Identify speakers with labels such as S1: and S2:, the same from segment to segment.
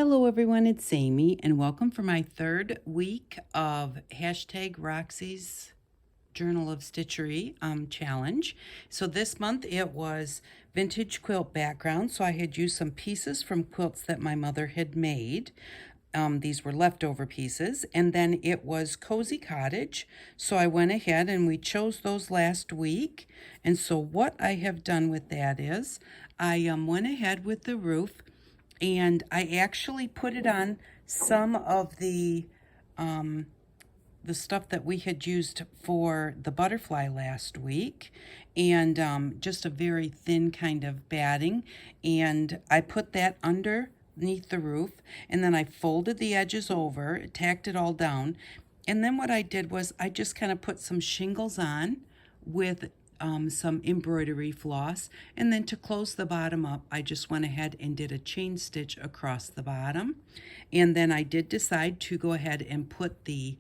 S1: Hello everyone, it's Amy and welcome for my third week of hashtag Roxy's Journal of Stitchery challenge. So this month it was vintage quilt background. So I had used some pieces from quilts that my mother had made. These were leftover pieces. And then it was Cozy Cottage. So I went ahead and we chose those last week. And so what I have done with that is I went ahead with the roof and I actually put it on some of the stuff that we had used for the butterfly last week, and just a very thin kind of batting, and I put that underneath the roof, and then I folded the edges over, tacked it all down, and then what I did was I just kind of put some shingles on with some embroidery floss, and then to close the bottom up I just went ahead and did a chain stitch across the bottom. And then I did decide to go ahead and put the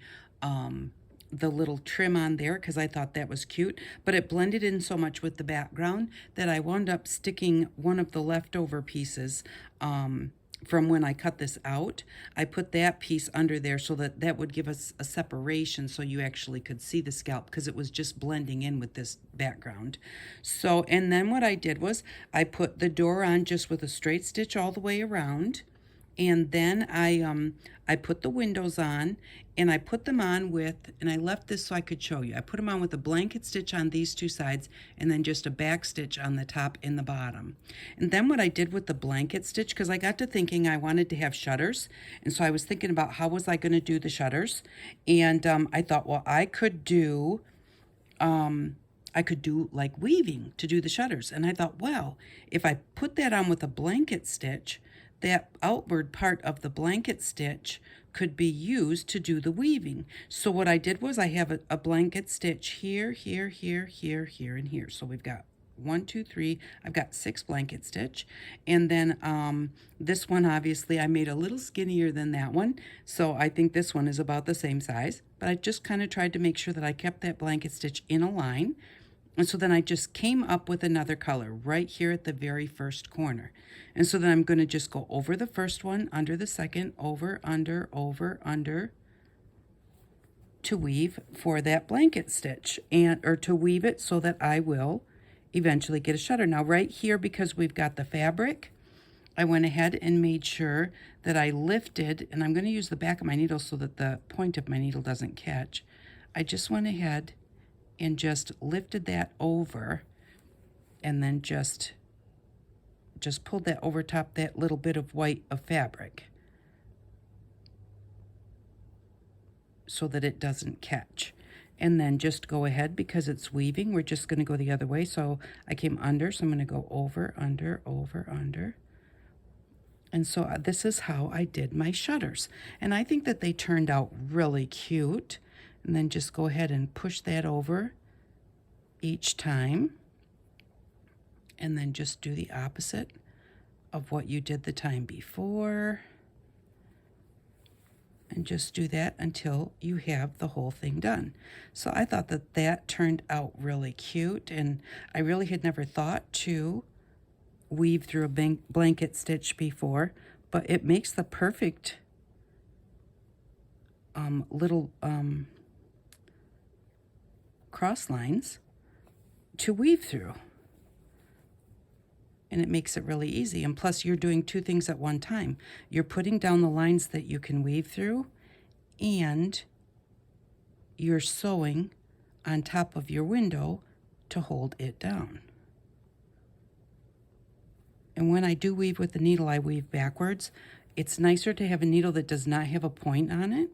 S1: little trim on there because I thought that was cute, but it blended in so much with the background that I wound up sticking one of the leftover pieces from when I cut this out. I put that piece under there so that that would give us a separation so you actually could see the scalp because it was just blending in with this background. So, and then what I did was I put the door on just with a straight stitch all the way around. And then I put the windows on, and I put them on with, and I left this so I could show you. I put them on with a blanket stitch on these two sides and then just a back stitch on the top and the bottom. And then what I did with the blanket stitch, because I got to thinking I wanted to have shutters, and so I was thinking about how was I going to do the shutters. And I thought, well, I could do like weaving to do the shutters. And I thought, well, if I put that on with a blanket stitch, that outward part of the blanket stitch could be used to do the weaving. So what I did was I have a blanket stitch here, here, here, here, here, and here. So we've got 1, 2, 3. I've got 6 blanket stitch. And then this one, obviously, I made a little skinnier than that one. So I think this one is about the same size. But I just kind of tried to make sure that I kept that blanket stitch in a line. And so then I just came up with another color right here at the very first corner. And so then I'm going to just go over the first one, under the second, over, under, to weave for that blanket stitch, or to weave it so that I will eventually get a shutter. Now right here, because we've got the fabric, I went ahead and made sure that I lifted, and I'm going to use the back of my needle so that the point of my needle doesn't catch. I just went ahead and just lifted that over, and then just pulled that over top that little bit of white of fabric so that it doesn't catch. And then just go ahead, because it's weaving, we're just going to go the other way. So I came under, so I'm going to go over, under, over, under. And so this is how I did my shutters. And I think that they turned out really cute. And then just go ahead and push that over each time. And then just do the opposite of what you did the time before. And just do that until you have the whole thing done. So I thought that that turned out really cute. And I really had never thought to weave through a blanket stitch before. But it makes the perfect little cross lines to weave through, and it makes it really easy. And plus you're doing two things at one time. You're putting down the lines that you can weave through, and you're sewing on top of your window to hold it down. And when I do weave with the needle, I weave backwards. It's nicer to have a needle that does not have a point on it,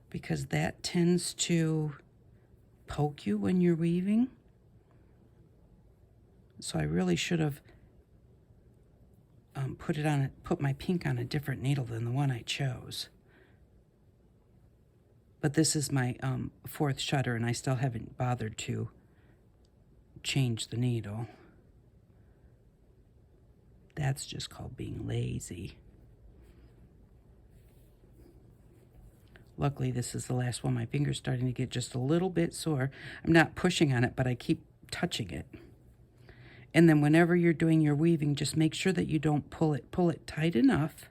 S1: because that tends to poke you when you're weaving. So I really should have put my pink on a different needle than the one I chose. But this is my 4th shutter, and I still haven't bothered to change the needle. That's just called being lazy. Luckily, this is the last one. My finger's starting to get just a little bit sore. I'm not pushing on it, but I keep touching it. And then whenever you're doing your weaving, just make sure that you don't pull it tight enough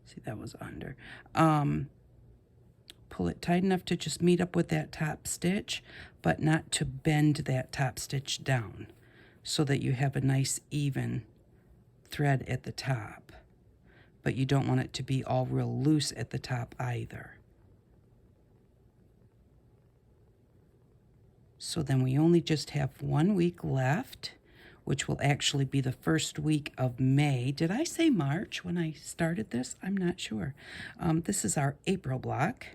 S1: See, that was under. Pull it tight enough to just meet up with that top stitch, but not to bend that top stitch down, so that you have a nice even thread at the top. But you don't want it to be all real loose at the top either. So then we only just have 1 week left, which will actually be the first week of May. Did I say March when I started this? I'm not sure. This is our April block.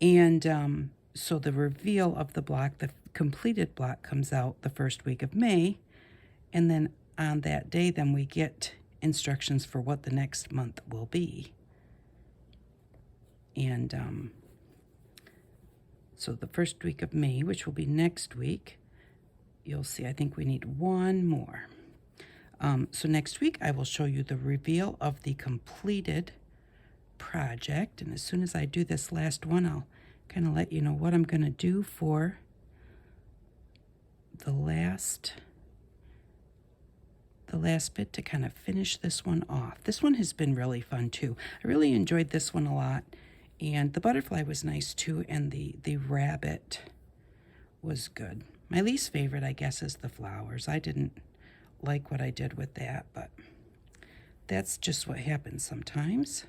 S1: And so the reveal of the block, the completed block, comes out the first week of May. And then on that day, then we get instructions for what the next month will be. And so the first week of May, which will be next week, you'll see, I think we need one more. So next week, I will show you the reveal of the completed project. And as soon as I do this last one, I'll kind of let you know what I'm going to do for the last bit to kind of finish this one off. This one has been really fun too. I really enjoyed this one a lot. And the butterfly was nice too, and the rabbit was good. My least favorite, I guess, is the flowers. I didn't like what I did with that, but that's just what happens sometimes.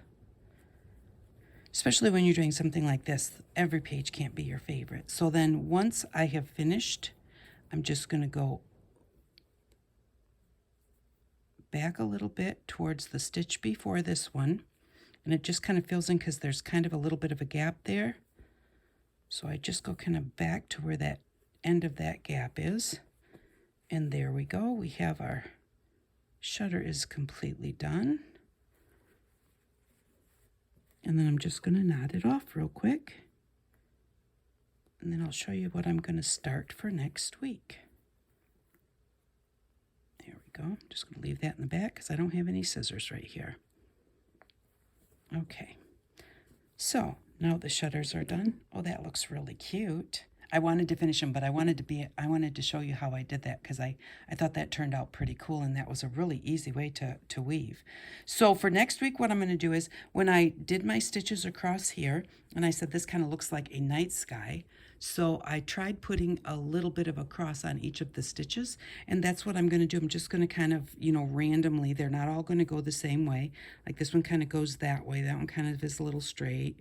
S1: Especially when you're doing something like this, every page can't be your favorite. So then once I have finished, I'm just going to go back a little bit towards the stitch before this one. And it just kind of fills in because there's kind of a little bit of a gap there. So I just go kind of back to where that end of that gap is. And there we go. We have our shutter is completely done. And then I'm just going to knot it off real quick. And then I'll show you what I'm going to start for next week. There we go. I'm just going to leave that in the back because I don't have any scissors right here. Okay. So now the shutters are done. Oh, that looks really cute. I wanted to finish them, but I wanted to show you how I did that because I thought that turned out pretty cool, and that was a really easy way to weave. So for next week, what I'm going to do is when I did my stitches across here, and I said this kind of looks like a night sky, so I tried putting a little bit of a cross on each of the stitches, and that's what I'm going to do. I'm just going to kind of, randomly, they're not all going to go the same way. Like this one kind of goes that way. That one kind of is a little straight.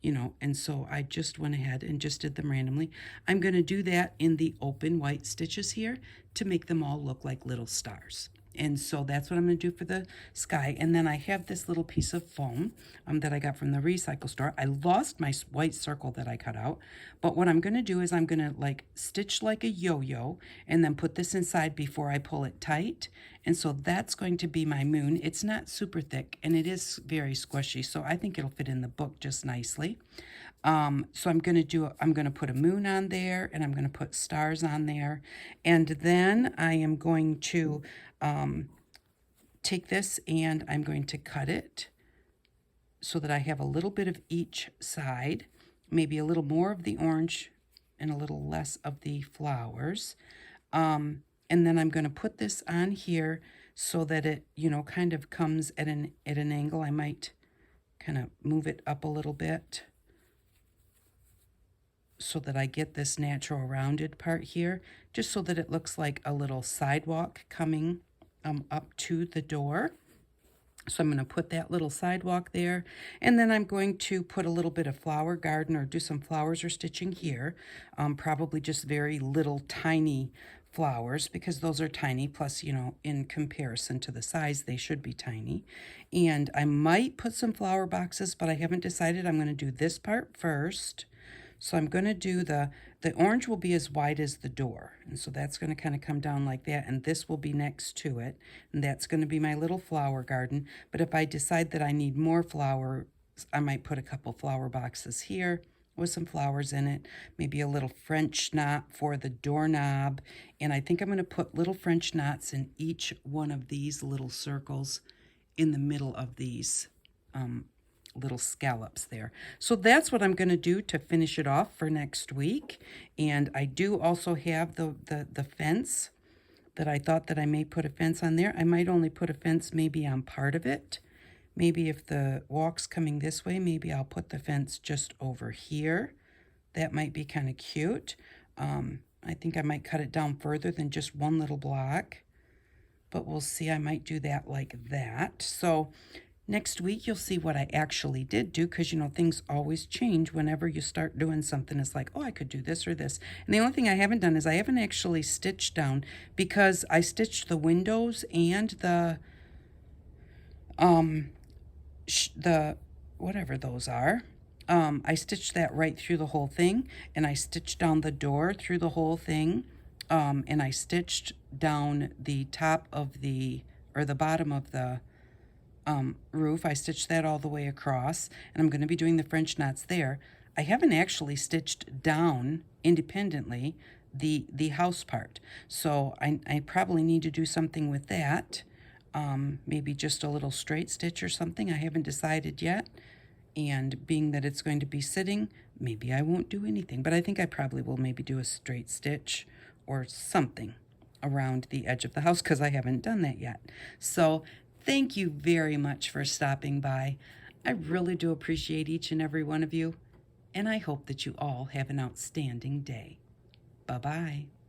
S1: And so I just went ahead and just did them randomly. I'm going to do that in the open white stitches here to make them all look like little stars. And so that's what I'm going to do for the sky. And then I have this little piece of foam that I got from the recycle store. I lost my white circle that I cut out. But what I'm going to do is I'm going to stitch like a yo-yo and then put this inside before I pull it tight. And so that's going to be my moon. It's not super thick and it is very squishy. So I think it'll fit in the book just nicely. So I'm going to put a moon on there, and I'm going to put stars on there. And then I am going to take this and I'm going to cut it so that I have a little bit of each side, maybe a little more of the orange and a little less of the flowers. And then I'm going to put this on here so that it, kind of comes at an angle. I might kind of move it up a little bit so that I get this natural rounded part here, just so that it looks like a little sidewalk coming up to the door. So I'm going to put that little sidewalk there, and then I'm going to put a little bit of flower garden or do some flowers or stitching here, probably just very little tiny flowers because those are tiny, plus, in comparison to the size, they should be tiny. And I might put some flower boxes, but I haven't decided. I'm going to do this part first. So I'm going to do the orange will be as wide as the door. And so that's going to kind of come down like that. And this will be next to it. And that's going to be my little flower garden. But if I decide that I need more flowers, I might put a couple flower boxes here with some flowers in it. Maybe a little French knot for the doorknob. And I think I'm going to put little French knots in each one of these little circles in the middle of these little scallops there. So that's what I'm going to do to finish it off for next week. And I do also have the fence that I thought that I may put a fence on there. I might only put a fence maybe on part of it, maybe if the walk's coming this way, maybe I'll put the fence just over here. That might be kind of cute. I think I might cut it down further than just one little block, but we'll see. I might do that like that. So next week, you'll see what I actually did do, because, you know, things always change whenever you start doing something. It's like, oh, I could do this or this. And the only thing I haven't done is I haven't actually stitched down, because I stitched the windows and the whatever those are. I stitched that right through the whole thing, and I stitched down the door through the whole thing, and I stitched down the top of the, or the bottom of the roof. I stitched that all the way across, and I'm going to be doing the French knots there. I haven't actually stitched down independently the house part, so I probably need to do something with that. Maybe just a little straight stitch or something. I haven't decided yet. And being that it's going to be sitting, maybe I won't do anything. But I think I probably will maybe do a straight stitch or something around the edge of the house, because I haven't done that yet. So thank you very much for stopping by. I really do appreciate each and every one of you. And I hope that you all have an outstanding day. Bye-bye.